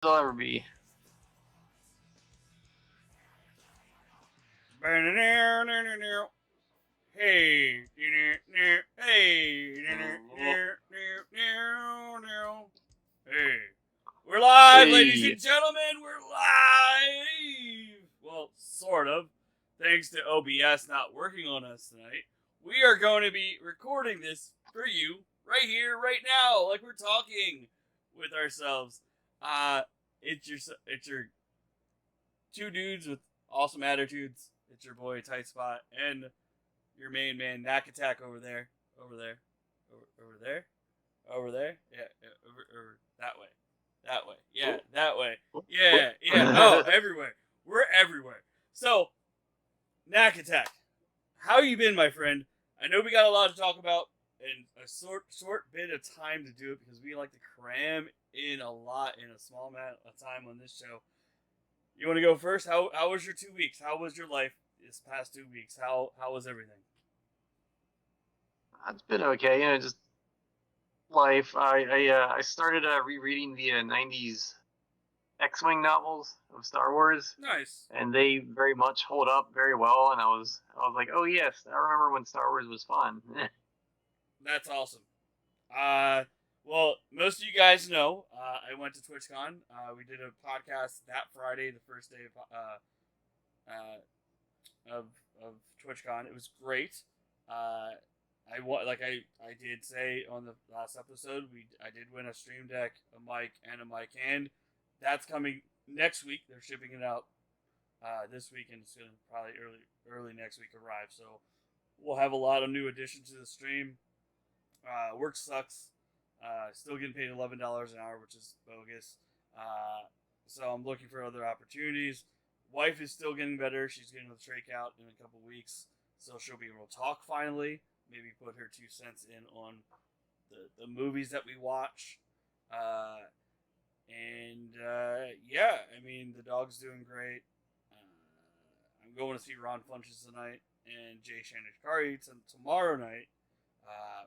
I'll ever be. Hey, hey, we're live, ladies Hey, and gentlemen. We're live. Well, sort of. Thanks to OBS not working on us tonight, we are going to be recording this for you right here, right now, like we're talking with ourselves. It's your two dudes with awesome attitudes. It's your boy TightSpot and your main man Nakattack over there, over there, over that way, yeah, that way, yeah. Oh, everywhere. We're everywhere. So Nakattack, how you been, my friend? I know we got a lot to talk about and a short bit of time to do it because we like to cram in a lot in a small amount of time on this show. You want to go first? How was your 2 weeks? How was your life this past 2 weeks? How was everything? it's been okay. Just life. I started rereading the '90s X-wing novels of Star Wars, Nice. and they very much hold up very well. And I was like, oh yes, I remember when Star Wars was fun. That's awesome. Uh, well, most of you guys know I went to TwitchCon. We did a podcast that Friday, the first day of of TwitchCon. It was great. Uh, I did say on the last episode, I did win a Stream Deck, a mic, and a mic hand. That's coming next week. They're shipping it out this week, and it's gonna probably early next week arrive. So we'll have a lot of new additions to the stream. Work sucks. Still getting paid $11 an hour, which is bogus. So I'm looking for other opportunities. Wife is still getting better. She's getting the trach out in a couple weeks, so she'll be able to talk finally. Maybe put her 2 cents in on the movies that we watch. Yeah, I mean the dog's doing great. I'm going to see Ron Funches tonight and Jay Shanikari tomorrow night,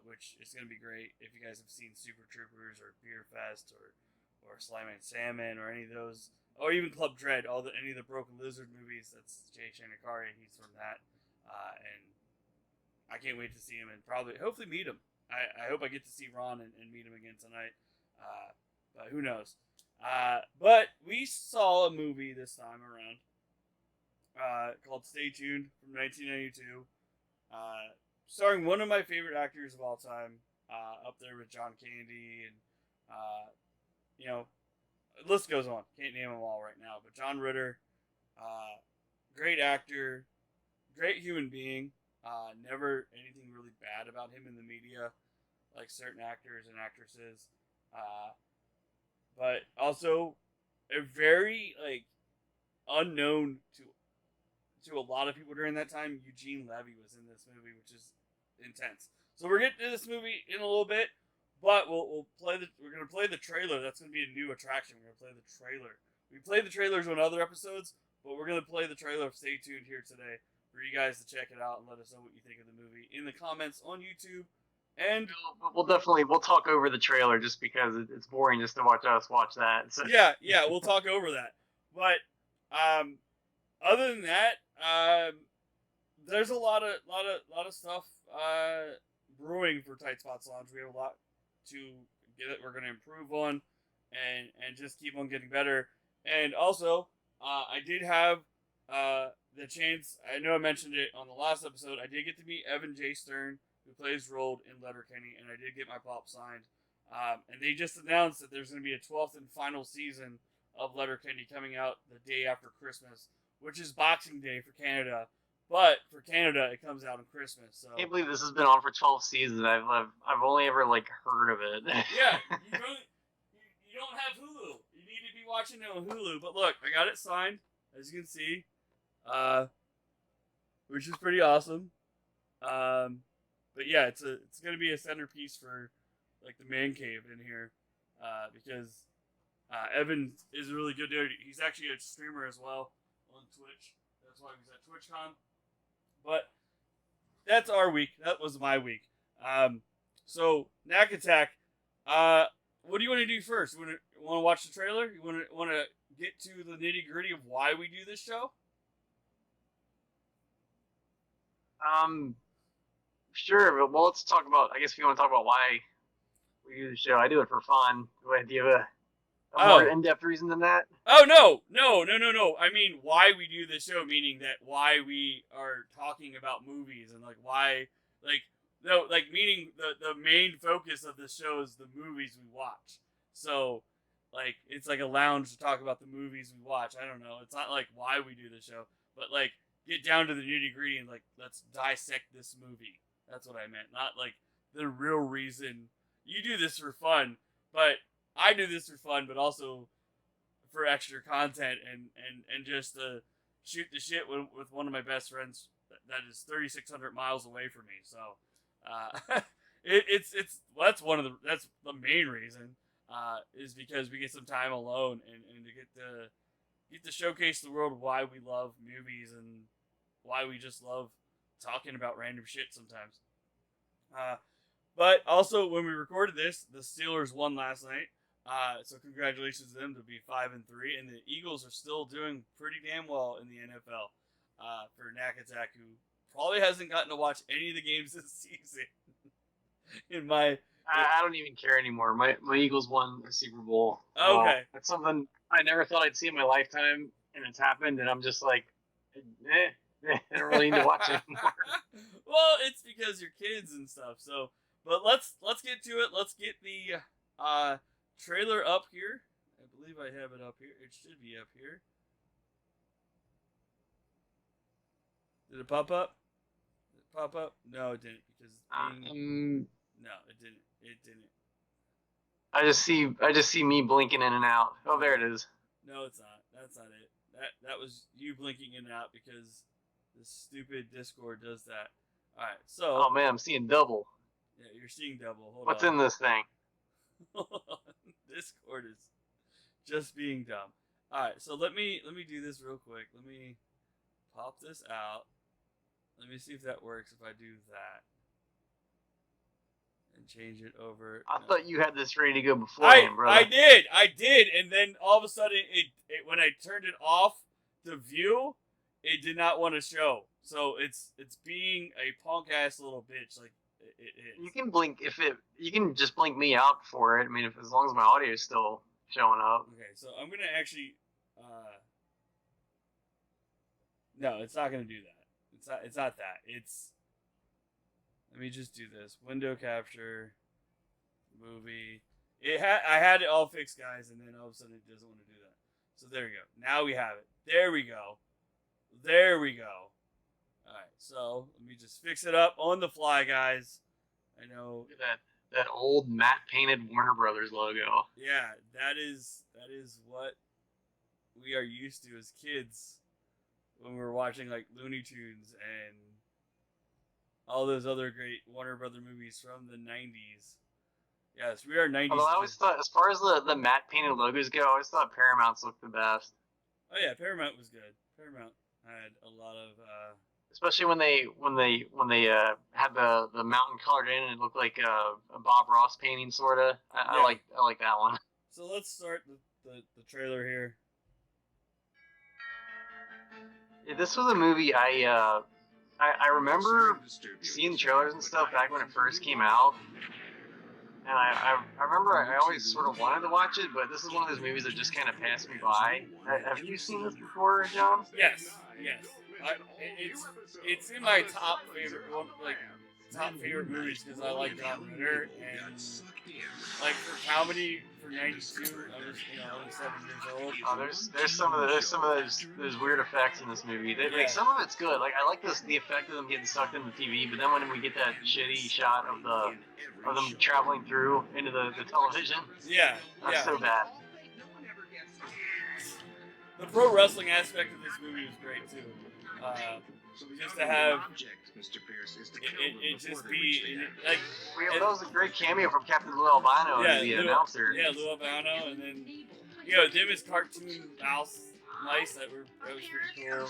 which is going to be great. If you guys have seen Super Troopers or Beer Fest or Slime and Salmon or any of those, or even Club Dread, any of the Broken Lizard movies, that's Jay Shanikari. He's from that, and I can't wait to see him and hopefully meet him. I hope I get to see Ron and meet him again tonight, but who knows? But we saw a movie this time around called Stay Tuned from 1992. Starring one of my favorite actors of all time, up there with John Candy, and you know, the list goes on. Can't name them all right now, but John Ritter, great actor, great human being. Never anything really bad about him in the media, like certain actors and actresses. But also a very unknown to a lot of people during that time. Eugene Levy was in this movie, which is intense. So we're getting to this movie in a little bit, but we're gonna play the trailer. That's gonna be a new attraction. We're gonna play the trailer. We played the trailers on other episodes, but we're gonna play the trailer. Stay tuned here today for you guys to check it out and let us know what you think of the movie in the comments on YouTube. And we'll talk over the trailer just because it's boring just to watch us watch that. So. yeah, we'll talk over that. But other than that, there's a lot of stuff brewing for TightSpot's launch. We have a lot to get it. We're going to improve on and just keep on getting better. And also, I did have the chance. I know I mentioned it on the last episode. I did get to meet Evan J. Stern, who plays Rold in Letterkenny, and I did get my pop signed. And they just announced that there's going to be a 12th and final season of Letterkenny coming out the day after Christmas, which is Boxing Day for Canada. But for Canada, it comes out on Christmas. So I can't believe this has been on for 12 seasons. I've only ever heard of it. Yeah, you don't have Hulu. You need to be watching it on Hulu. But look, I got it signed, as you can see, which is pretty awesome. But yeah, it's gonna be a centerpiece for the man cave in here, because Evan is a really good dude. He's actually a streamer as well on Twitch. That's why he's at TwitchCon. But that's our week. That was my week. So Nakattack, what do you want to do first? Want want to watch the trailer? You want to get to the nitty gritty of why we do this show? Sure, but well, let's talk about. I guess if you want to talk about why we do the show, I do it for fun. Do you have a more in-depth reason than that? Oh no. I mean, why we do this show, meaning that why we are talking about movies and like why, meaning the main focus of the show is the movies we watch. So, like, it's like a lounge to talk about the movies we watch. I don't know. It's not like why we do the show, but like get down to the nitty gritty and like let's dissect this movie. That's what I meant. Not like the real reason you do this for fun, but I do this for fun, but also for extra content and just to shoot the shit with one of my best friends that is 3,600 miles away from me. So, that's the main reason, is because we get some time alone and to get to showcase the world why we love movies and why we just love talking about random shit sometimes. But also when we recorded this, the Steelers won last night. So congratulations to them to be 5-3, and the Eagles are still doing pretty damn well in the NFL. For Nakattack, who probably hasn't gotten to watch any of the games this season. I don't even care anymore. My Eagles won the Super Bowl. Okay, that's something I never thought I'd see in my lifetime, and it's happened, and I'm just like, I don't really need to watch it anymore. Well, it's because you're kids and stuff. So, but let's get to it. Let's get the trailer up here. I believe I have it up here. It should be up here. Did it pop up? Did it pop up? No, it didn't, because no, it didn't. It didn't. I just see me blinking in and out. Oh, there it is. No, it's not. That's not it. That was you blinking in and out because the stupid Discord does that. All right, so. Oh man, I'm seeing double. Yeah, you're seeing double. Hold on. What's in this thing? Discord is just being dumb. All right, so let me do this real quick. Let me pop this out. Let me see if that works. If I do that and change it over. I thought you had this ready to go beforehand, brother. I did, and then all of a sudden, it when I turned it off to view, it did not want to show. So it's being a punk ass little bitch, like it is. You can blink you can just blink me out for it. I mean, as long as my audio is still showing up. Okay, so I'm gonna actually. No, it's not gonna do that. It's not that. It's. Let me just do this. Window capture. Movie. I had it all fixed, guys, and then all of a sudden it doesn't want to do that. So there we go. Now we have it. There we go. There we go. Alright, so let me just fix it up on the fly, guys. I know. Look at that old matte painted Warner Brothers logo. Yeah, that is what we are used to as kids when we were watching like Looney Tunes and all those other great Warner Brother movies from the 90s. Yes, we are 90s. Although I always thought, as far as the matte painted logos go, I always thought Paramount's looked the best. Oh yeah, Paramount was good. Paramount had a lot of especially when they had the mountain colored in and it looked like a Bob Ross painting sorta. I like that one. So let's start the trailer here. Yeah, this was a movie I remember seeing trailers and stuff back when it first came out. And I remember I always sort of wanted to watch it, but this is one of those movies that just kind of passed me by. Have you seen this before, John? Yes. It's in my top favorite movies because I like John Ritter, and like for comedy for 92, I was only 7 years old. Oh, there's some of those weird effects in this movie. Like some of it's good. Like I like the effect of them getting sucked into the TV, but then when we get that shitty shot of them traveling through into the television, that's so bad. The pro wrestling aspect of this movie was great too. Just to have it just be like. That was a great cameo from Captain Lou Albano, the announcer. Yeah, Lou Albano, and then them as cartoon mouse mice that was pretty cool.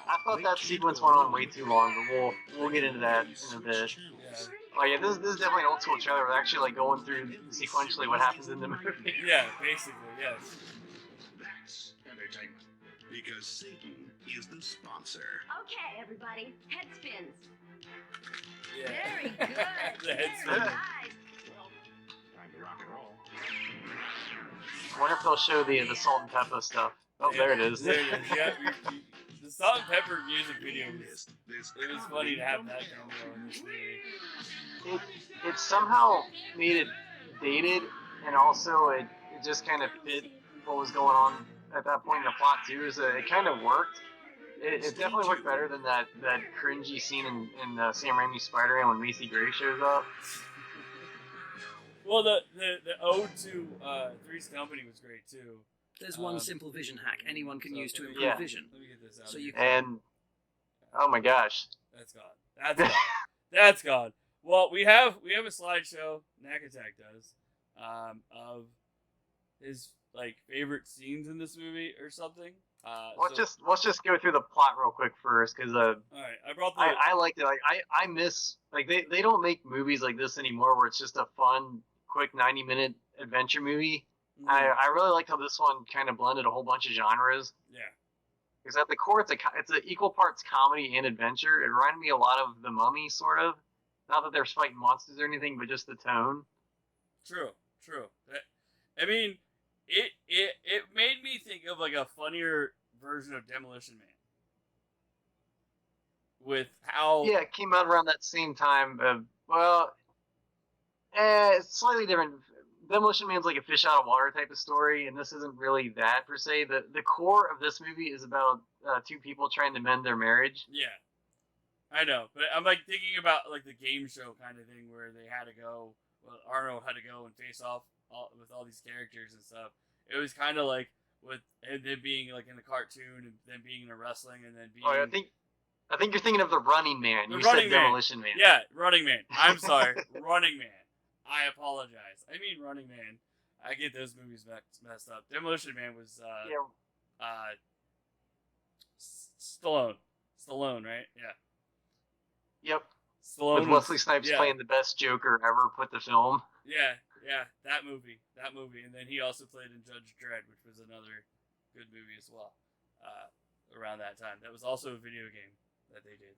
I thought that sequence went on way too long, but we'll get into that in a bit. Yeah. Oh yeah, this is definitely an old school trailer. We're actually like going through sequentially what happens in the movie. Yeah, basically, yes. That's entertainment. Because Satan is the sponsor. Okay, everybody, head spins. Yeah. Very good. The head Very spin. nice. Well, time to rock and roll. I wonder if they'll show the salt and pepper stuff. Oh, there it is. There it is. Yeah, the salt and pepper music video was. It was funny to have that cameo in this movie. It somehow made it dated, and also it just kind of fit what was going on at that point in the plot too. So it kind of worked. It definitely worked better than that cringy scene in Sam Raimi's Spider-Man when Macy Gray shows up. Well, the ode to Three's Company was great too. There's one simple vision hack anyone can use to improve yeah. vision. Let me get this out. So you And oh my gosh, That's gone. That's gone. That's gone. Well, we have a slideshow. Nakattack does, of his like favorite scenes in this movie or something. let's just go through the plot real quick first, because all right, I brought the. I liked it. Like I miss, like they don't make movies like this anymore where it's just a fun, quick 90-minute adventure movie. I really liked how this one kind of blended a whole bunch of genres. Yeah. Because at the core, it's an equal parts comedy and adventure. It reminded me a lot of The Mummy, sort of. Not that they're fighting monsters or anything, but just the tone. True. I mean, it made me think of like a funnier version of Demolition Man. With how Yeah, it came out around that same time. It's slightly different. Demolition Man's like a fish out of water type of story, and this isn't really that per se. The core of this movie is about two people trying to mend their marriage. Yeah, I know, but I'm like thinking about like the game show kind of thing where they had to go. Well, Arnold had to go and face off with all these characters and stuff. It was kind of like with them being like in the cartoon and then being in a wrestling and then being. Oh, I think you're thinking of the Running Man. You Running said Man. Demolition Man. Yeah, Running Man. I'm sorry, Running Man. I apologize. I mean Running Man. I get those movies messed up. Demolition Man was Stallone, right? Yeah. Yep. Stallone With Wesley Snipes yeah. playing the best Joker ever put to film. Yeah, that movie, and then he also played in Judge Dredd, which was another good movie as well. Around that time, that was also a video game that they did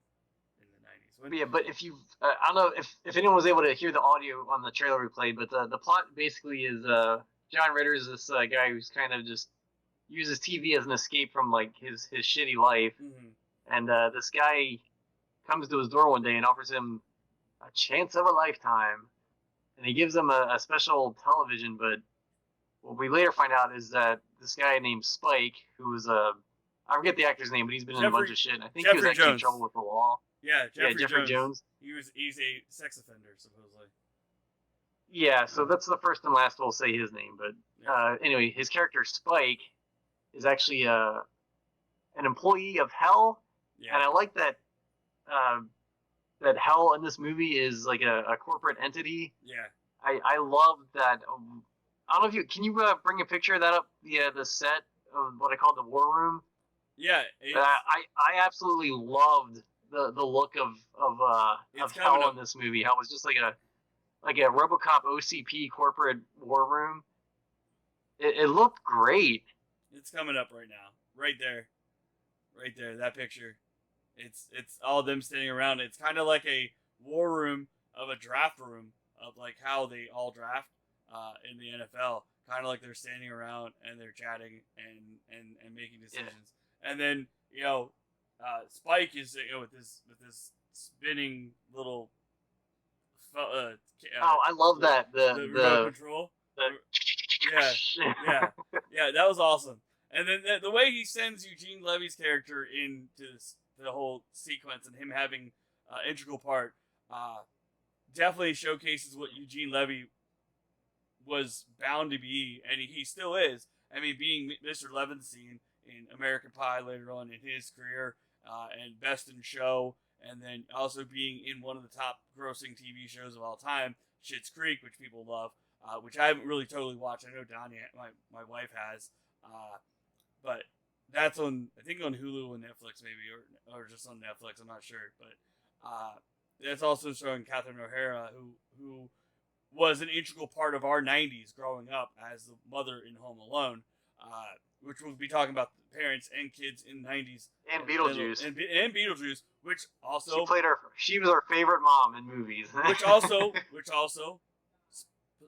in the 90s. Yeah, but if you, I don't know if anyone was able to hear the audio on the trailer we played, but the plot basically is John Ritter is this guy who's kind of just uses TV as an escape from like his shitty life, and this guy comes to his door one day and offers him a chance of a lifetime, and he gives him a special television. But what we later find out is that this guy named Spike, who was I forget the actor's name, but he's been in a bunch of shit. And I think he was actually in trouble with the law. Yeah, Jeffrey Jones. He's a sex offender, supposedly. Yeah, so that's the first and last we'll say his name. But anyway, his character Spike is actually an employee of Hell, and I like that that Hell in this movie is like a corporate entity. Yeah, I love that. I don't know if you can bring a picture of that up, the set of what I call the War Room. Yeah, I absolutely loved the look of Hell in this movie. How it was just like a RoboCop OCP corporate war room. It looked great. It's coming up right now, right there, that picture. It's all them standing around. It's kind of like a war room of a draft room of like how they all draft in the NFL. Kind of like they're standing around and they're chatting and making decisions. Yeah. And then Spike is with this spinning little. I love that the remote control. Yeah, that was awesome. And then the way he sends Eugene Levy's character into the whole sequence and him having an integral part definitely showcases what Eugene Levy was bound to be, and he still is. I mean, being Mr. Levinstein in American Pie later on in his career, and Best in Show, and then also being in one of the top grossing TV shows of all time, Schitt's Creek, which people love, which I haven't really totally watched. I know Donnie, my wife has, but that's I think on Hulu and Netflix maybe, or just on Netflix, I'm not sure. But that's also showing Catherine O'Hara, who was an integral part of our '90s growing up as the mother in Home Alone, which we'll be talking about the parents and kids in the '90s, And Beetlejuice. and Beetlejuice, which also She was our favorite mom in movies. which also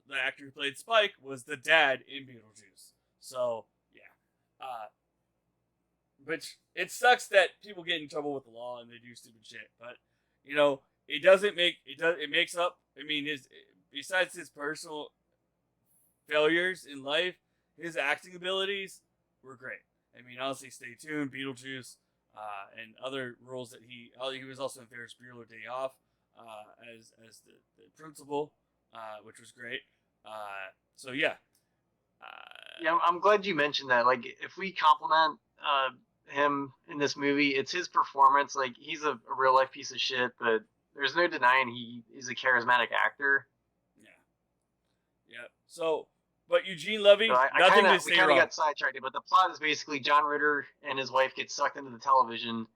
the actor who played Spike was the dad in Beetlejuice. So yeah, which it sucks that people get in trouble with the law and they do stupid shit, but you know it makes up. I mean, besides his personal failures in life, his acting abilities were great. I mean, honestly, stay tuned. Beetlejuice, and other roles that he was also in Ferris Bueller Day Off, as the principal, which was great. So yeah. Yeah, I'm glad you mentioned that. Like, if we compliment him in this movie, it's his performance. Like, he's a real life piece of shit, but there's no denying he's a charismatic actor. Yeah. So, but Eugene Levy, So nothing to we say kind of wrong. got sidetracked, but the plot is basically John Ritter and his wife get sucked into the television,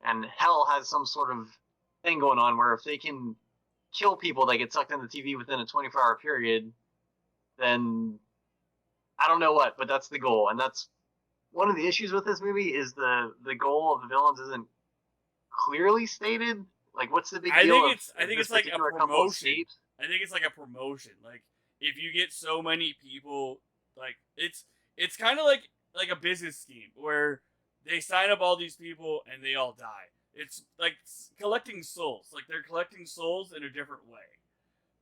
and hell has some sort of thing going on where if they can kill people that get sucked into the TV within a 24-hour period, then I don't know what, but that's the goal. And that's one of the issues with this movie is the goal of the villains isn't clearly stated. Like, what's the big deal? I think it's like a promotion. I think it's like a promotion. Like, if you get so many people, like it's kind of like a business scheme where they sign up all these people and they all die. It's like collecting souls. Like, they're collecting souls in a different way.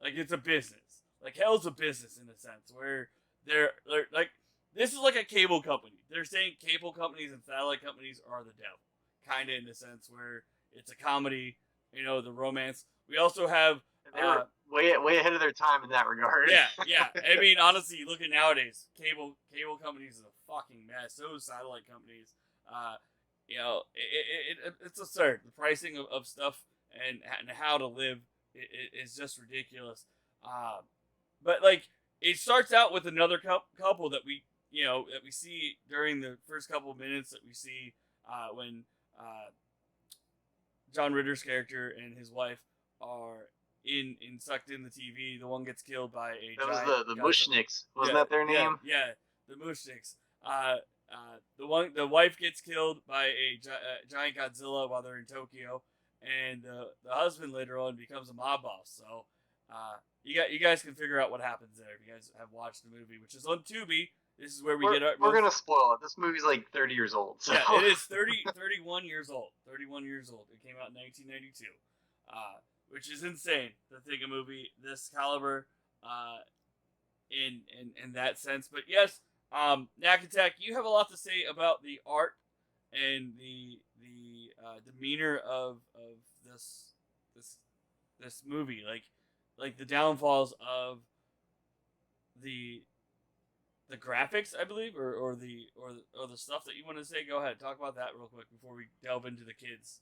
Like, it's a business. Like, hell's a business in a sense where they're like, this is like a cable company. They're saying cable companies and satellite companies are the devil, kind of in a sense where it's a comedy. You know, the romance. We also have. They were way ahead of their time in that regard. Yeah. I mean, honestly, look at nowadays. Cable companies is a fucking mess. So satellite companies. You know, it's absurd. The pricing of stuff and how to live is just ridiculous. But like, it starts out with another couple that we see during the first couple of minutes that we see when John Ritter's character and his wife are sucked in the TV. The one gets killed by a that giant was the Mushniks. Wasn't that their name? Yeah, the Mushniks. The wife gets killed by a giant Godzilla while they're in Tokyo, and the husband later on becomes a mob boss. So you guys can figure out what happens there if you guys have watched the movie, which is on Tubi. This is where we're gonna spoil it. This movie's like 30 years old. So. Yeah, it is 31 years old. 31 years old. It came out in 1992, which is insane to think a movie this caliber, in that sense. But yes, Nakattack, you have a lot to say about the art and the demeanor of this movie, like the downfalls of the graphics, I believe, or the stuff that you want to say. Go ahead, talk about that real quick before we delve into the kids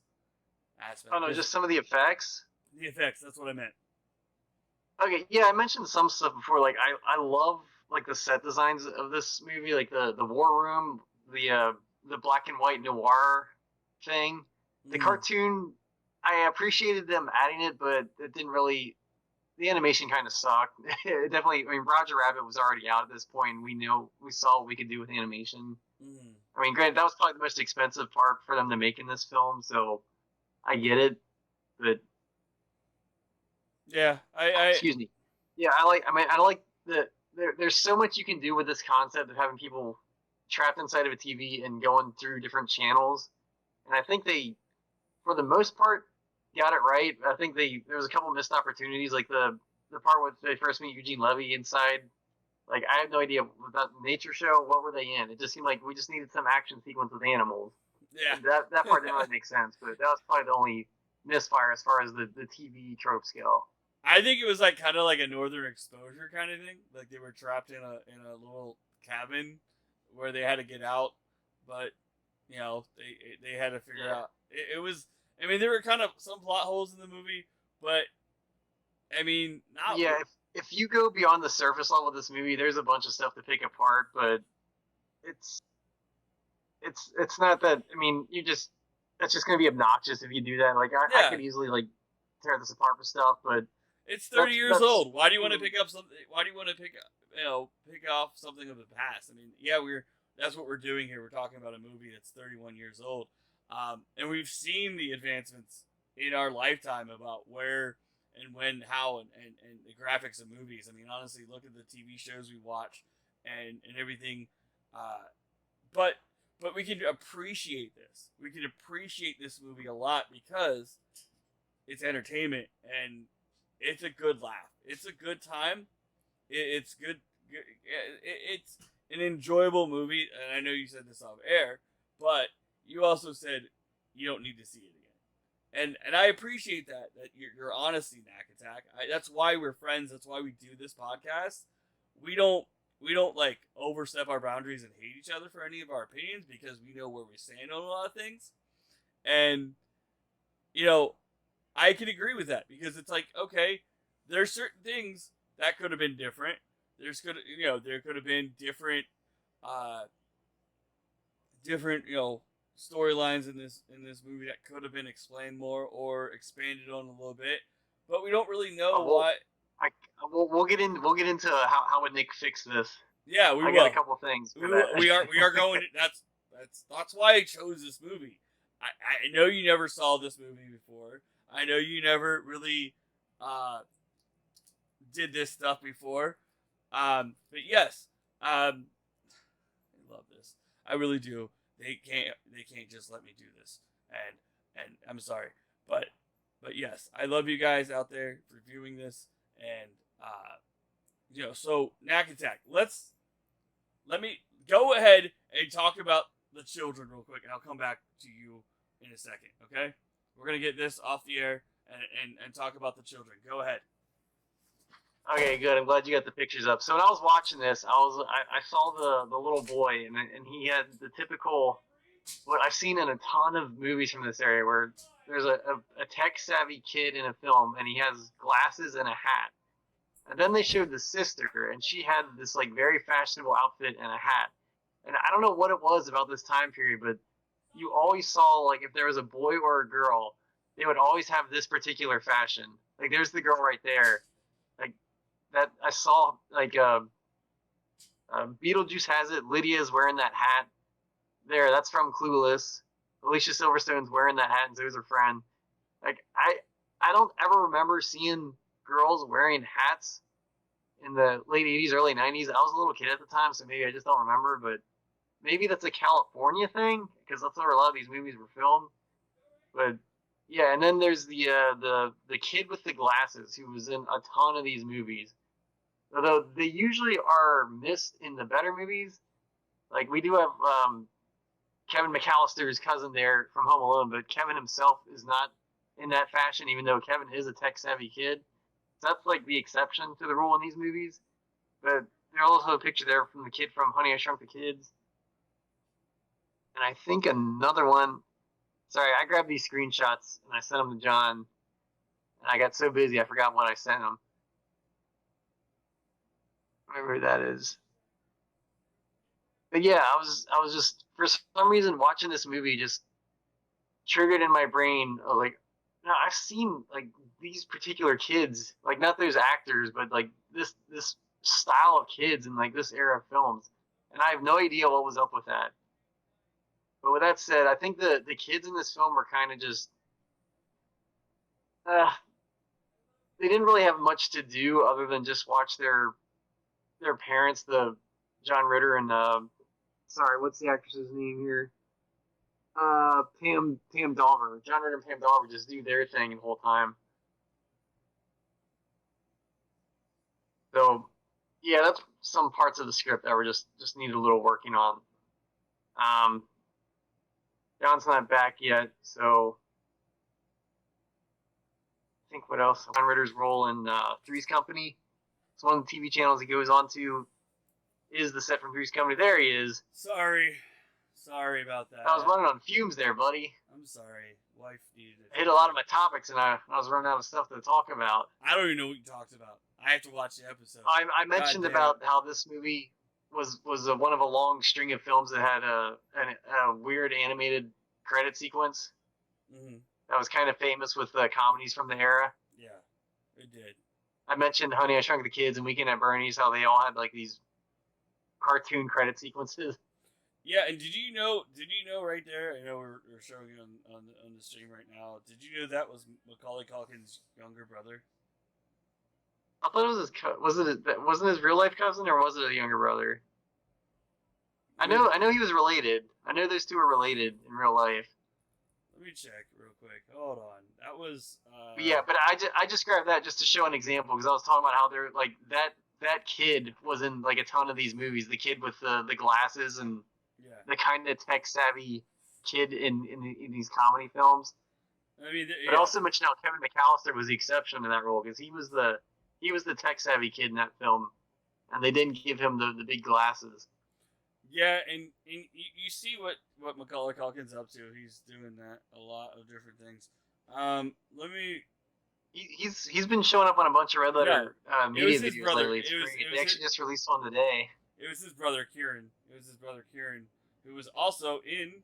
aspect. Oh no, just some of the effects. The effects, that's what I meant. Okay, yeah, I mentioned some stuff before. Like, I love like the set designs of this movie, like the war room, the black and white noir thing. The cartoon, I appreciated them adding it, but it didn't really. The animation kind of sucked. It definitely. I mean, Roger Rabbit was already out at this point. And we saw what we could do with animation. I mean, granted, that was probably the most expensive part for them to make in this film, so I get it. But yeah, excuse me. Yeah, I like the. There's so much you can do with this concept of having people trapped inside of a TV and going through different channels, and I think they, for the most part, got it right. I think there was a couple missed opportunities, like the part where they first meet Eugene Levy inside. Like, I have no idea about the nature show. What were they in? It just seemed like we just needed some action sequence with animals. Yeah, that part didn't really make sense, but that was probably the only misfire as far as the TV trope scale. I think it was like kind of like a Northern Exposure kind of thing. Like, they were trapped in a little cabin where they had to get out, but you know they had to figure out. It was. I mean, there were kind of some plot holes in the movie, but I mean, not. Yeah, if you go beyond the surface level of this movie, there's a bunch of stuff to pick apart, but it's not that. I mean, that's just gonna be obnoxious if you do that. Like, I could easily like tear this apart for stuff, but it's 30 years that's old. Why do you want to pick up something? Why do you want to pick off something of the past? I mean, yeah, that's what we're doing here. We're talking about a movie that's 31 years old, and we've seen the advancements in our lifetime about where and when, how, and the graphics of movies. I mean, honestly, look at the TV shows we watch and everything. But we can appreciate this. We can appreciate this movie a lot because it's entertainment and it's a good laugh. It's a good time. It's good. It's an enjoyable movie. And I know you said this off air, but you also said you don't need to see it again. And I appreciate that your honesty, Nakattack. That's why we're friends. That's why we do this podcast. We don't like overstep our boundaries and hate each other for any of our opinions because we know where we stand on a lot of things. And I can agree with that because it's like, okay, there's certain things that could have been different. There could have been different storylines in this movie that could have been explained more or expanded on a little bit, but we don't really know why. We'll get into how would Nick fix this. Yeah, I got a couple things. We are going. That's why I chose this movie. I know you never saw this movie before. I know you never really did this stuff before. But yes, I love this. I really do. They can't just let me do this. And I'm sorry, but yes, I love you guys out there for viewing this. And so Nakattack, let me go ahead and talk about the children real quick, and I'll come back to you in a second. Okay, we're gonna get this off the air and talk about the children. Go ahead. Okay, good. I'm glad you got the pictures up. So when I was watching this, I saw the little boy, and he had the typical what I've seen in a ton of movies from this area, where there's a tech savvy kid in a film, and he has glasses and a hat. And then they showed the sister, and she had this like very fashionable outfit and a hat. And I don't know what it was about this time period, but you always saw, like, if there was a boy or a girl, they would always have this particular fashion. Like, there's the girl right there. Like, that I saw, like, Beetlejuice has it. Lydia's wearing that hat. There, that's from Clueless. Alicia Silverstone's wearing that hat, and so is her friend. Like, I don't ever remember seeing girls wearing hats in the late 80s, early 90s. I was a little kid at the time, so maybe I just don't remember, but maybe that's a California thing, because that's where a lot of these movies were filmed. But yeah, and then there's the kid with the glasses who was in a ton of these movies. Although they usually are missed in the better movies. Like, we do have Kevin McAllister's cousin there from Home Alone, but Kevin himself is not in that fashion, even though Kevin is a tech-savvy kid. So that's like the exception to the rule in these movies. But there's also a picture there from the kid from Honey, I Shrunk the Kids. And I think another one. Sorry, I grabbed these screenshots and I sent them to John. And I got so busy I forgot what I sent him. Whatever that is. But yeah, I was just, for some reason, watching this movie just triggered in my brain, like, no, I've seen, like, these particular kids, like, not those actors, but, like, this style of kids in, like, this era of films. And I have no idea what was up with that. But with that said, I think the kids in this film were kind of just, they didn't really have much to do other than just watch their parents, the John Ritter and, sorry, what's the actress's name here? Pam Dolver. John Ritter and Pam Dolver just do their thing the whole time. So, yeah, that's some parts of the script that were just needed a little working on. John's not back yet, so I think what else? John Ritter's role in Three's Company. It's one of the TV channels he goes on to. Is the set from Three's Company. There he is. Sorry about that. I was running on fumes there, buddy. I'm sorry. Wife needed it. I hit a lot of my topics, and I was running out of stuff to talk about. I don't even know what you talked about. I have to watch the episode. I mentioned about how this movie was one of a long string of films that had a weird animated credit sequence. Mm-hmm. that was kind of famous with the comedies from the era. Yeah, it did. I mentioned Honey, I Shrunk the Kids and Weekend at Bernie's, how they all had like these cartoon credit sequences. Yeah, and did you know right there? I know we're showing it on the stream right now. Did you know that was Macaulay Culkin's younger brother? I thought it was wasn't his real life cousin, or was it a younger brother? I know he was related. I know those two were related in real life. Let me check real quick. Hold on. That was. Yeah, but I just grabbed that just to show an example, because I was talking about how they're like that kid was in like a ton of these movies. The kid with the glasses and the kind of tech savvy kid in these comedy films. I mean, but also mentioned how Kevin McAllister was the exception in that role, because he was the tech savvy kid in that film, and they didn't give him the big glasses. Yeah, and you see what Macaulay Culkin's up to. He's doing that a lot of different things. Let me. He's been showing up on a bunch of Red Letter media videos lately. They actually just released one today. It was his brother Kieran. Who was also in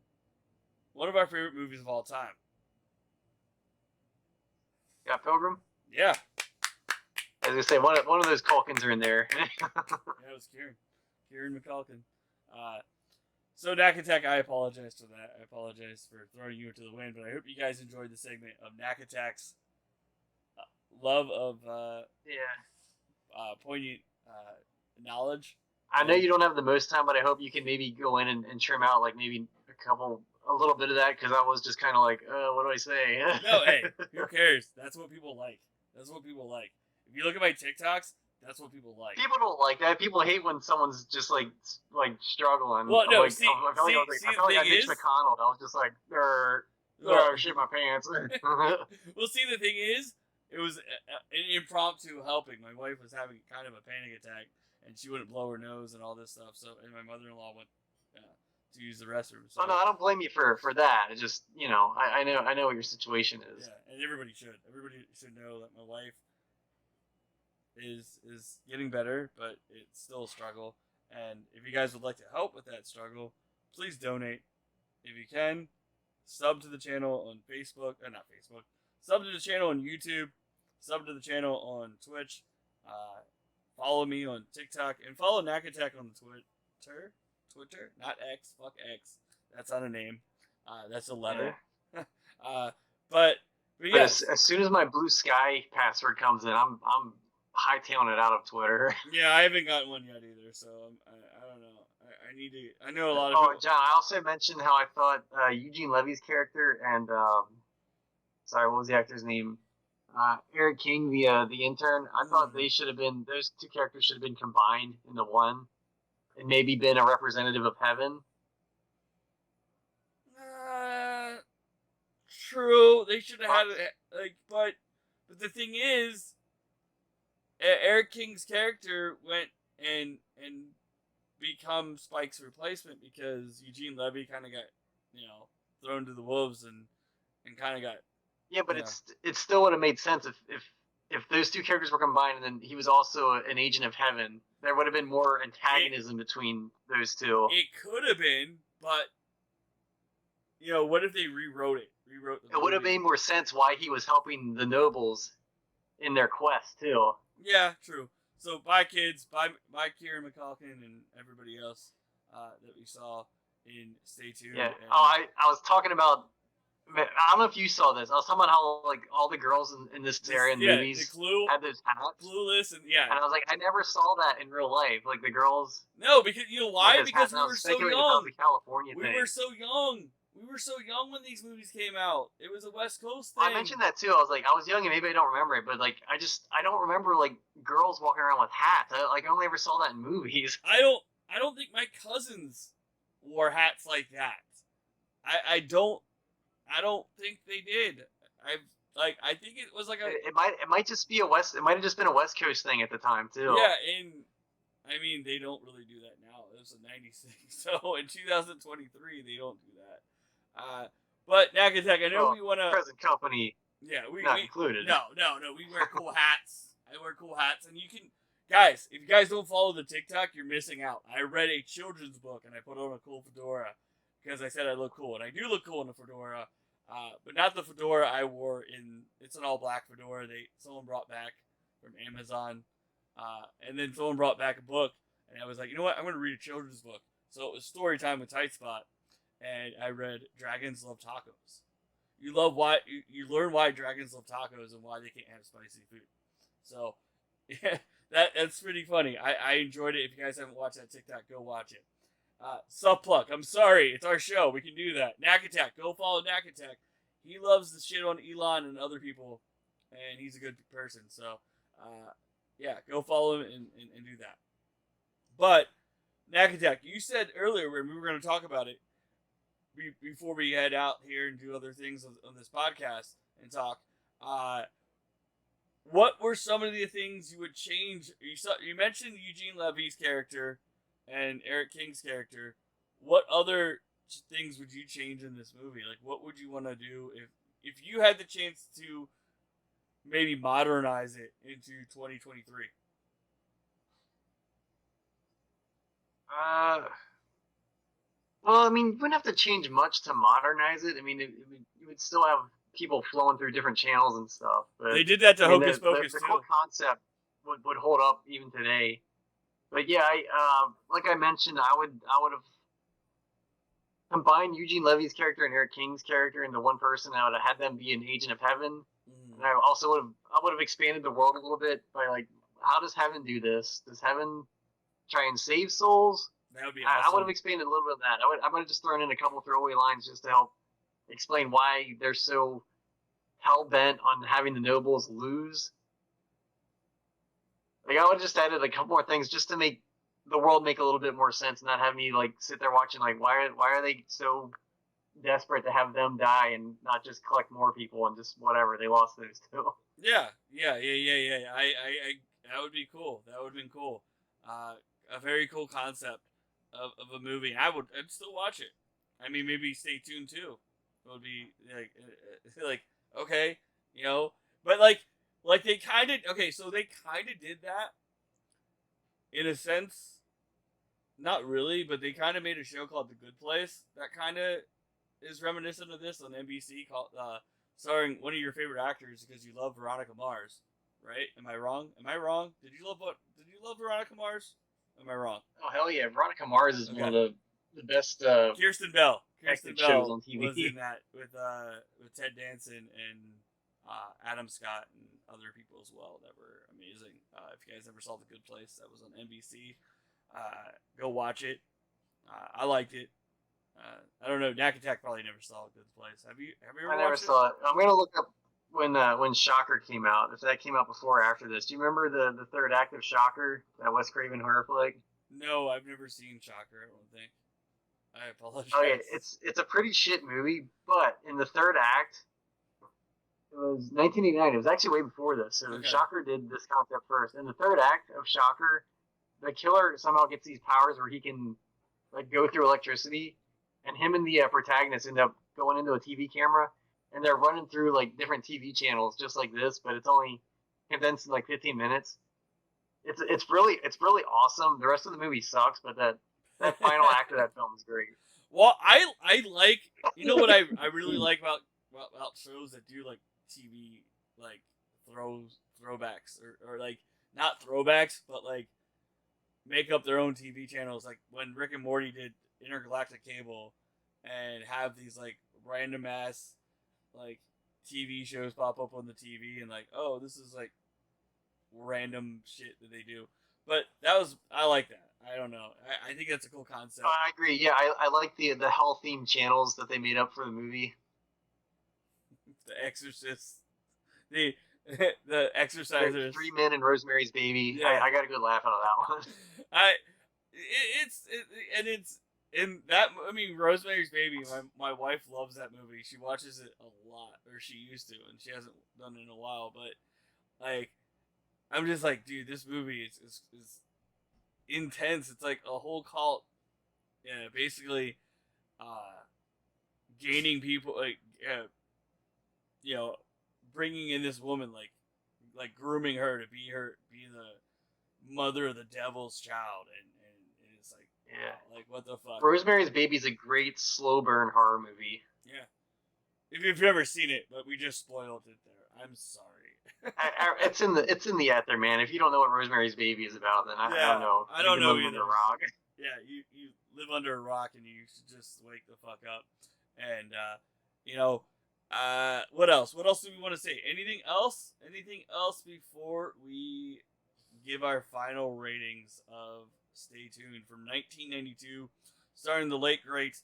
one of our favorite movies of all time. Scott Pilgrim? Yeah. I was gonna say one of those Culkins are in there. Yeah, it was Kieran McCulkin. So Nakattack, I apologize for that. I apologize for throwing you into the wind, but I hope you guys enjoyed the segment of Nakattack's love of poignant knowledge. I know you don't have the most time, but I hope you can maybe go in and trim out like maybe a little bit of that, because I was just kind of like, what do I say? No, hey, who cares? That's what people like. If you look at my TikToks, that's what people like. People don't like that. People hate when someone's just like struggling. Well, no, I felt like I Mitch McConnell. I was just like, shit my pants. Well, see, the thing is, it was an impromptu helping. My wife was having kind of a panic attack, and she wouldn't blow her nose and all this stuff. So, and my mother-in-law went to use the restroom. So. Oh no, I don't blame you for that. It's just, I know what your situation is. Yeah, and everybody should know that my wife is getting better, but it's still a struggle. And if you guys would like to help with that struggle, please donate if you can. Sub to the channel on Facebook, not Facebook. Sub to the channel on YouTube. Sub to the channel on Twitch. Follow me on TikTok, and follow Nakattack on Twitter, not X. Fuck X. That's not a name. That's a letter. Yeah. But yeah. As soon as my Blue Sky password comes in, I'm hightailing it out of Twitter. Yeah, I haven't gotten one yet either, so I don't know. I need to. I know a lot of people. John, I also mentioned how I thought Eugene Levy's character and what was the actor's name? Eric King, the intern. I thought those two characters should have been combined into one, and maybe been a representative of heaven. True. They should have had it, but the thing is, Eric King's character went and become Spike's replacement, because Eugene Levy kind of got thrown to the wolves and kind of got. Yeah, but it still would have made sense if those two characters were combined, and then he was also an agent of heaven. There would have been more antagonism between those two. It could have been, but what if they rewrote it? It would have made more sense why he was helping the nobles in their quest too. Yeah, true. So bye kids, bye Kieran McCulkin and everybody else that we saw in Stay Tuned. Yeah. I was talking about. I don't know if you saw this. I was talking about how like all the girls in this area in movies had those hats. Clueless and And I was like, I never saw that in real life. Like the girls. No, because you know why? Because we were so young. California we were so young. We were so young when these movies came out. It was a West Coast thing. I mentioned that too. I was like, I was young and maybe I don't remember it, but like I don't remember like girls walking around with hats. I only ever saw that in movies. I don't think my cousins wore hats like that. I don't think they did. I think it was like it might just be it might have just been a West Coast thing at the time too. Yeah, and I mean they don't really do that now. It was in '96, so in 2023 they don't do that. But Nakattack, I know we want to present company. Yeah, we included. No. We wear cool hats. I wear cool hats, and you can, guys. If you guys don't follow the TikTok, you're missing out. I read a children's book and I put on a cool fedora because I said I look cool, and I do look cool in a fedora. But not the fedora I wore it's an all black fedora someone brought back from Amazon. And then someone brought back a book, and I was like, you know what? I'm going to read a children's book. So it was story time with TightSpot, and I read Dragons Love Tacos. You learn why dragons love tacos and why they can't have spicy food. So yeah, that's pretty funny. I enjoyed it. If you guys haven't watched that TikTok, go watch it. Subplug, I'm sorry, it's our show. We can do that. Nakattack, go follow Nakattack. He loves the shit on Elon and other people, and he's a good person. So, yeah, go follow him and do that. But, Nakattack, you said earlier when we were going to talk about it, before we head out here and do other things on this podcast and talk, what were some of the things you would change? You mentioned Eugene Levy's character and Eric King's character. What other things would you change in this movie? Like, what would you want to do if you had the chance to maybe modernize it into 2023? Well, I mean, you wouldn't have to change much to modernize it. I mean, you would still have people flowing through different channels and stuff. But they did that to Hocus the, Pocus the too. core concept would hold up even today. But yeah, like I mentioned, I would have combined Eugene Levy's character and Eric King's character into one person. I would have had them be an agent of heaven, and I also would have expanded the world a little bit by like, how does heaven do this? Does heaven try and save souls? That would be awesome. I would have expanded a little bit of that. I would have just thrown in a couple throwaway lines just to help explain why they're so hell bent on having the nobles lose. Like, I would have just added a couple more things just to make the world make a little bit more sense, and not have me like sit there watching like why are they so desperate to have them die and not just collect more people and just whatever, they lost those two. Yeah. I that would be cool. That would have been cool. A very cool concept of a movie. I'd still watch it. I mean, maybe stay tuned too. It would be like okay, you know, but like they kind of so they kind of did that in a sense. Not really, but they kind of made a show called The Good Place that kind of is reminiscent of this on NBC, called starring one of your favorite actors because you love Veronica Mars, right? Am I wrong? Did you love Veronica Mars? Am I wrong? Oh hell yeah, Veronica Mars is one of the best. Kirsten Bell. Kirsten Bell shows on TV. was in that with Ted Danson and Adam Scott and other people as well that were amazing. If you guys ever saw The Good Place, that was on NBC. Go watch it. I liked it. I don't know. Nakattack probably never saw A Good Place. Have you ever? I never saw it. I'm gonna look up when Shocker came out. If that came out before or after this. Do you remember the third act of Shocker, that Wes Craven horror flick? No, I've never seen Shocker. I don't think. I apologize. Okay, it's a pretty shit movie, but in the third act, it was 1989. It was actually way before this. So Okay. Shocker did this concept first. In the third act of Shocker, the killer somehow gets these powers where he can like go through electricity, and him and the protagonist end up going into a TV camera, and they're running through like different TV channels just like this, but it's only condensed in like 15 minutes. It's really awesome. The rest of the movie sucks, but that final act of that film is great. Well, I like, you know what I really like about shows that do like TV like throwbacks or like not throwbacks but like make up their own TV channels, like when Rick and Morty did Intergalactic Cable and have these like random ass like TV shows pop up on the TV and like, oh, this is like random shit that they do. But I like that. I don't know. I think that's a cool concept. I agree. Yeah, I like the hell themed channels that they made up for the movie. The Exorcist, the Exorcisers, Three Men and Rosemary's Baby. Yeah. I got a good laugh out of that one. It's in that. I mean, Rosemary's Baby. My wife loves that movie. She watches it a lot, or she used to, and she hasn't done it in a while. But like, I'm just like, dude, this movie is intense. It's like a whole cult. Yeah, basically, gaining people, like, you know, bringing in this woman, like grooming her to be the mother of the devil's child, and it's like, Yeah. wow, like what the fuck. Rosemary's Baby is a great slow burn horror movie. Yeah. if you've never seen it, but we just spoiled it there. I'm sorry. It's in the ether, man. If you don't know what Rosemary's Baby is about, then I don't know. I don't know You live either. under a rock. Yeah, you live under a rock and you should just wake the fuck up. And what else? What else do we want to say? Anything else? Anything else before we give our final ratings of Stay Tuned from 1992, starring the late great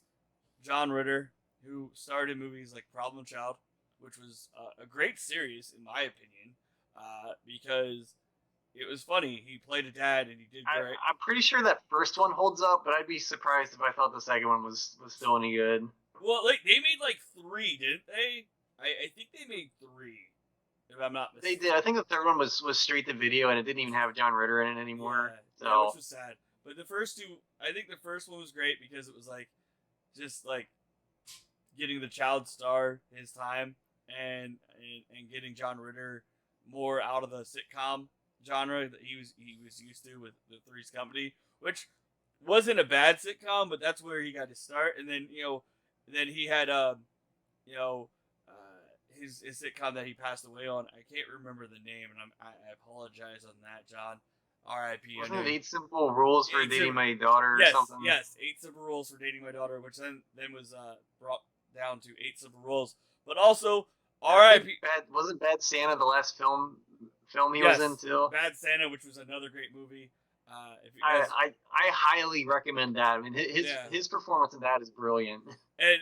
John Ritter, who starred in movies like Problem Child, which was a great series in my opinion, because it was funny. He played a dad and he did great. I'm pretty sure that first one holds up, but I'd be surprised if I thought the second one was still any good. Well, like they made like 3, didn't they? I think they made 3, if I'm not mistaken. They did. I think the third one was straight to video, and it didn't even have John Ritter in it anymore. Yeah, which was sad. But the first 2, I think the first one was great because it was like just like getting the child star his time and getting John Ritter more out of the sitcom genre that he was used to with Three's Company, which wasn't a bad sitcom, but that's where he got his start. And then then he had his sitcom that he passed away on. I can't remember the name, and I apologize on that, John. R.I.P. Wasn't it 8 Simple Rules for Dating My Daughter or something? Yes, 8 Simple Rules for Dating My Daughter, which then was brought down to 8 Simple Rules. But also, R.I.P. Wasn't Bad Santa the last film he was in too? Bad Santa, which was another great movie. If you I guys... I highly recommend that. I mean, his performance in that is brilliant. And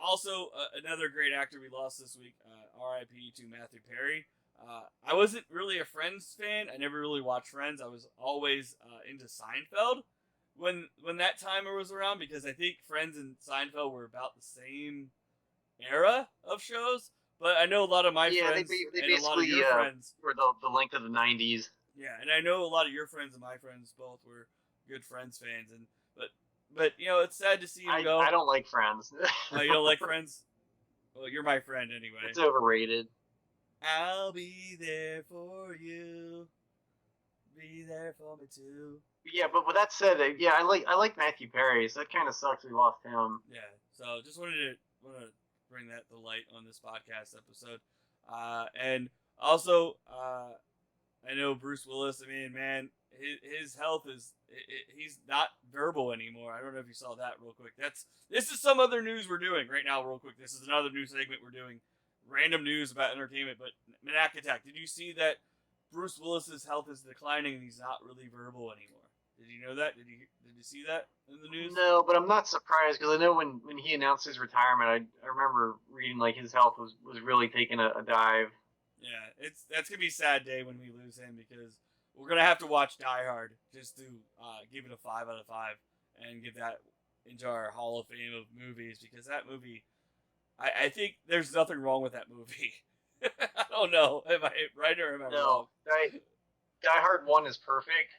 also another great actor we lost this week. R.I.P. to Matthew Perry. I wasn't really a Friends fan. I never really watched Friends. I was always into Seinfeld when that timer was around, because I think Friends and Seinfeld were about the same era of shows. But I know a lot of my friends they and a lot of your friends were the length of the 90s. Yeah, and I know a lot of your friends and my friends both were good Friends fans, but it's sad to see him go. I don't like Friends. Oh, you don't like Friends? Well, you're my friend anyway. It's overrated. I'll be there for you. Be there for me too. Yeah, but with that said, I like Matthew Perry, so that kind of sucks we lost him. Yeah, so just wanted to bring that to light on this podcast episode, and also I know Bruce Willis. I mean, man, his health he's not verbal anymore. I don't know if you saw that real quick. This is some other news we're doing right now real quick. This is another new segment we're doing. Random news about entertainment, but Nakattack, did you see that Bruce Willis's health is declining and he's not really verbal anymore? Did you know that? Did you see that in the news? No, but I'm not surprised because I know when he announced his retirement, I remember reading like his health was really taking a dive. Yeah, that's gonna be a sad day when we lose him, because we're gonna have to watch Die Hard just to give it a 5 out of 5 and get that into our Hall of Fame of movies, because that movie, I think there's nothing wrong with that movie. I don't know, am I right or am I wrong? Die Hard 1 is perfect.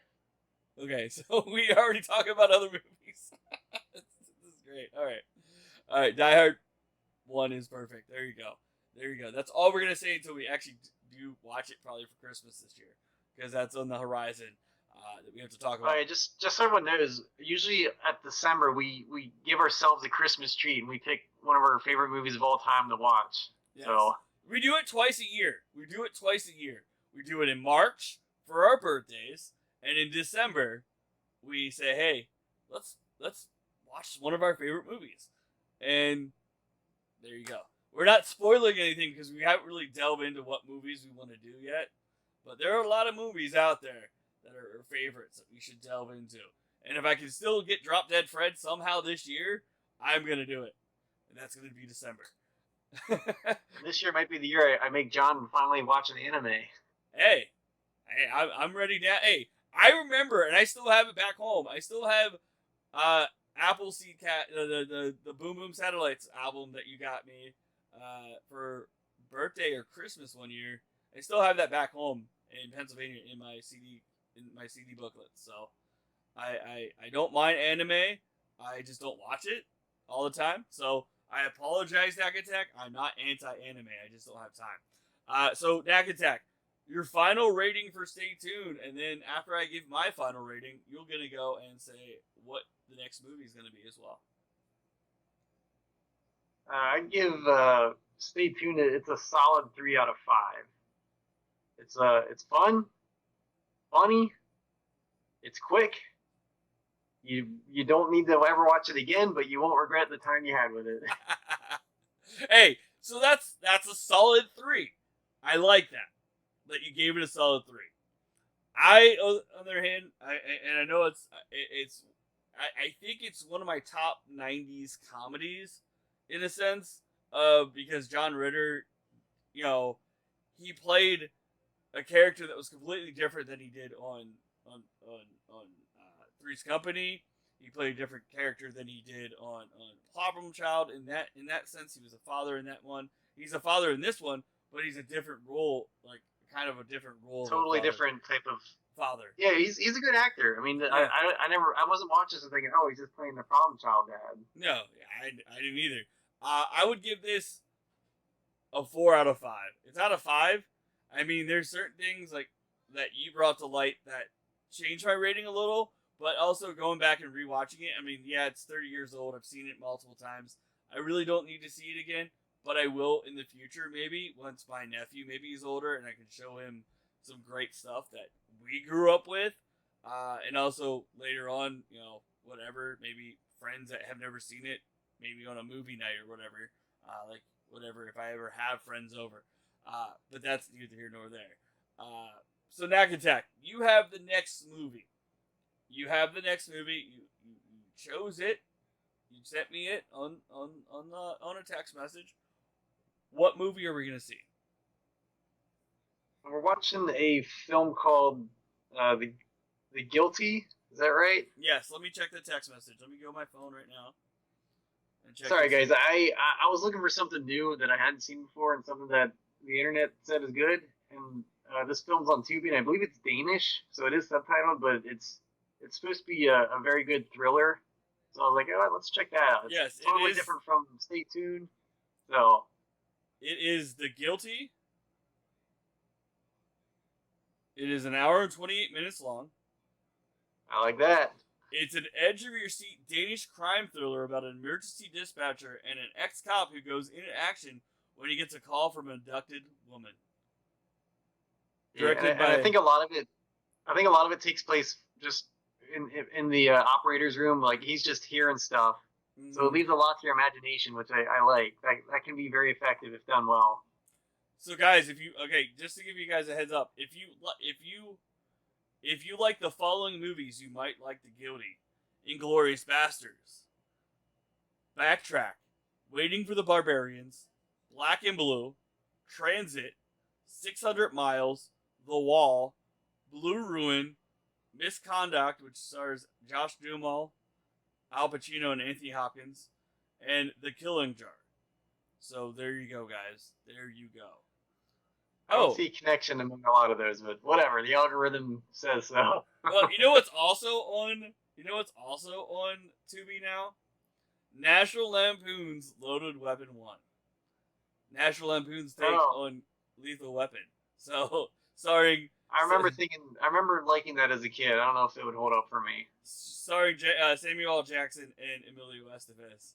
Okay, so we already talked about other movies. This is great. All right. Die Hard 1 is perfect. There you go. That's all we're gonna say until we actually do watch it, probably for Christmas this year, because that's on the horizon that we have to talk about. All right, just so everyone knows, usually at December we give ourselves a Christmas treat and we pick one of our favorite movies of all time to watch. Yes. So we do it twice a year. We do it in March for our birthdays, and in December we say, hey, let's watch one of our favorite movies. And there you go. We're not spoiling anything because we haven't really delved into what movies we want to do yet. But there are a lot of movies out there that are our favorites that we should delve into. And if I can still get Drop Dead Fred somehow this year, I'm going to do it. And that's going to be December. This year might be the year I make John finally watch an anime. Hey, I'm ready now. Hey, I remember, and I still have it back home. I still have Appleseed Cat, the Boom Boom Satellites album that you got me for birthday or Christmas one year. I still have that back home in Pennsylvania in my CD booklet. So I don't mind anime. I just don't watch it all the time. So I apologize, Nakattack. I'm not anti-anime. I just don't have time. So Nakattack, your final rating for Stay Tuned, and then after I give my final rating, you're gonna go and say what the next movie is gonna be as well. I give stay tuned. It's a solid 3 out of 5. It's fun, funny, it's quick. You don't need to ever watch it again, but you won't regret the time you had with it. Hey, so that's a solid 3. I like that you gave it a solid 3. I, on the other hand, I know I think it's one of my top 90s comedies, in a sense, because John Ritter, he played a character that was completely different than he did on Three's Company. He played a different character than he did on Problem Child. In that sense, he was a father in that one. He's a father in this one, but he's a different role, like kind of a different role. Totally different type of father. Yeah, he's a good actor. I mean, yeah. I wasn't watching this and thinking, oh, he's just playing the Problem Child dad. No, I didn't either. I would give this a 4 out of 5. It's out of 5. I mean, there's certain things like that you brought to light that changed my rating a little, but also going back and rewatching it. I mean, yeah, it's 30 years old. I've seen it multiple times. I really don't need to see it again, but I will in the future, maybe once my nephew maybe he's older and I can show him some great stuff that we grew up with, and also later on, whatever, maybe friends that have never seen it, maybe on a movie night or whatever, like whatever, if I ever have friends over. But that's neither here nor there. So Nakattack, you have the next movie. You chose it. You sent me it on a text message. What movie are we gonna see? We're watching a film called The Guilty. Is that right? Yes. Let me check the text message. Let me go on my phone right now. Sorry, guys. I was looking for something new that I hadn't seen before and something that the internet said is good. And this film's on Tubi, and I believe it's Danish, so it is subtitled, but it's supposed to be a very good thriller. So I was like, oh, let's check that out. It's totally different from Stay Tuned. So it is The Guilty. It is an hour and 28 minutes long. I like that. It's an edge-of-your-seat Danish crime thriller about an emergency dispatcher and an ex-cop who goes into action when he gets a call from an abducted woman. Directed by, I think a lot of it takes place just in the operator's room. Like he's just hearing stuff, so it leaves a lot to your imagination, which I like. That can be very effective if done well. So guys, just to give you guys a heads up, if you like the following movies, you might like The Guilty: Inglourious Basterds, Backtrack, Waiting for the Barbarians, Black and Blue, Transit, 600 Miles, The Wall, Blue Ruin, Misconduct, which stars Josh Duhamel, Al Pacino, and Anthony Hopkins, and The Killing Jar. So there you go, guys. There you go. I don't see a connection among a lot of those, but whatever. The algorithm says so. Well, you know what's also on Tubi now? National Lampoon's Loaded Weapon 1. National Lampoon's take on Lethal Weapon. So, starring... I remember liking that as a kid. I don't know if it would hold up for me. Starring Samuel L. Jackson and Emilio Estevez.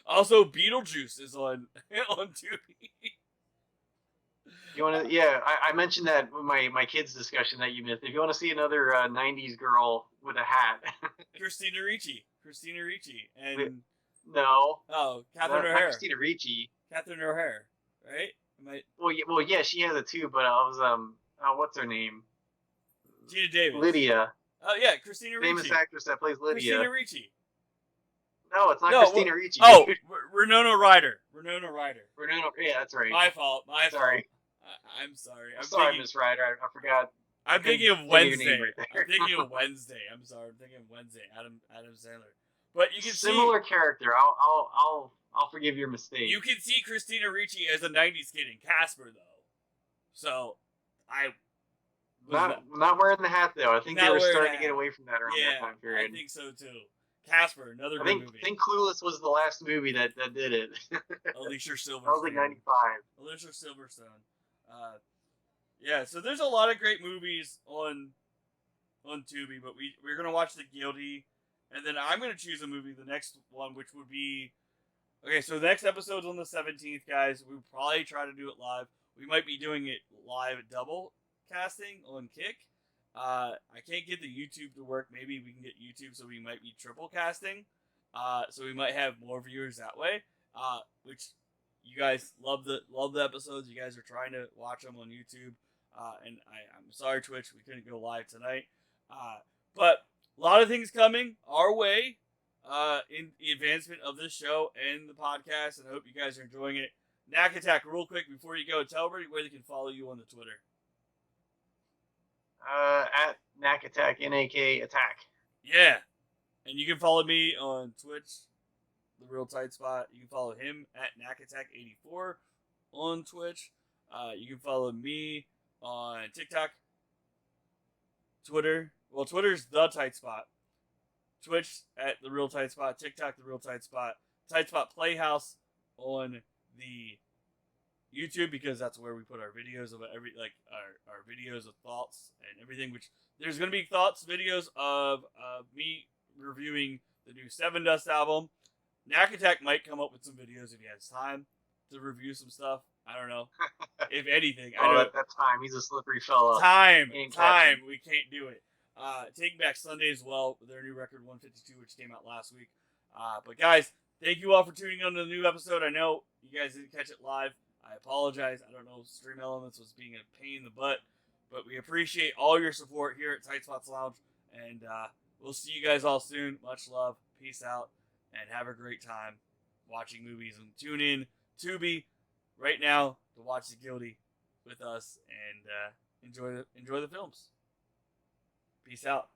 Also, Beetlejuice is on Tubi. You want to? Yeah, I mentioned that with my kids' discussion that you missed. If you want to see another '90s girl with a hat, Christina Ricci, and no, Catherine O'Hara. Christina Ricci. Catherine O'Hara, right? Well, yeah, she has it too. But I was what's her name? Gina Davis. Lydia. Oh yeah, Christina Ricci. Famous actress that plays Lydia. Christina Ricci. No, it's not Christina Ricci. Oh, Winona Ryder. Yeah, that's right. My fault. Sorry. I'm sorry. I'm sorry, Miss Ryder. I forgot. I'm thinking of Wednesday. I'm thinking of Wednesday. I'm sorry. I'm thinking of Wednesday. Adam Sandler. But you can similar character. I'll forgive your mistake. You can see Christina Ricci as a '90s kid in Casper, though. So not wearing the hat though. I think they were starting to get away from that around that time period. I think so too. Casper, another good movie. I think Clueless was the last movie that did it. Alicia Silverstone. That was like '95. Alicia Silverstone. Yeah, so there's a lot of great movies on Tubi, but we're gonna watch The Guilty, and then I'm gonna choose a movie, the next one, which would be Okay, so the next episode's on the 17th, guys. We'll probably try to do it live. We might be doing it live double casting on Kick. I can't get the YouTube to work. Maybe we can get YouTube, so we might be triple casting. So we might have more viewers that way. Which you guys love the episodes. You guys are trying to watch them on YouTube. And I'm sorry, Twitch, we couldn't go live tonight. But a lot of things coming our way in the advancement of this show and the podcast, and I hope you guys are enjoying it. Nakattack, real quick before you go, tell everybody where they can follow you on the Twitter. At Nakattack, N-A-K Attack. Yeah, and you can follow me on Twitch, The Real TightSpot. You can follow him at Nakattack84 on Twitch. You can follow me on TikTok, Twitter. Well, Twitter's The TightSpot. Twitch at The Real TightSpot. TikTok, The Real TightSpot. TightSpot Playhouse on the YouTube, because that's where we put our videos of our videos of thoughts and everything. Which there's gonna be thoughts videos of me reviewing the new Seven Dust album. Nakattack might come up with some videos if he has time to review some stuff. I don't know. If anything, I know that's time. He's a slippery fella. Time. We can't do it. Taking Back Sunday as well, with their new record 152, which came out last week. But guys, thank you all for tuning in to the new episode. I know you guys didn't catch it live. I apologize. I don't know if Stream Elements was being a pain in the butt, but we appreciate all your support here at TightSpot's Lounge, and we'll see you guys all soon. Much love. Peace out, and have a great time watching movies. And tune in Tubi right now to watch The Guilty with us, and enjoy the films. Peace out.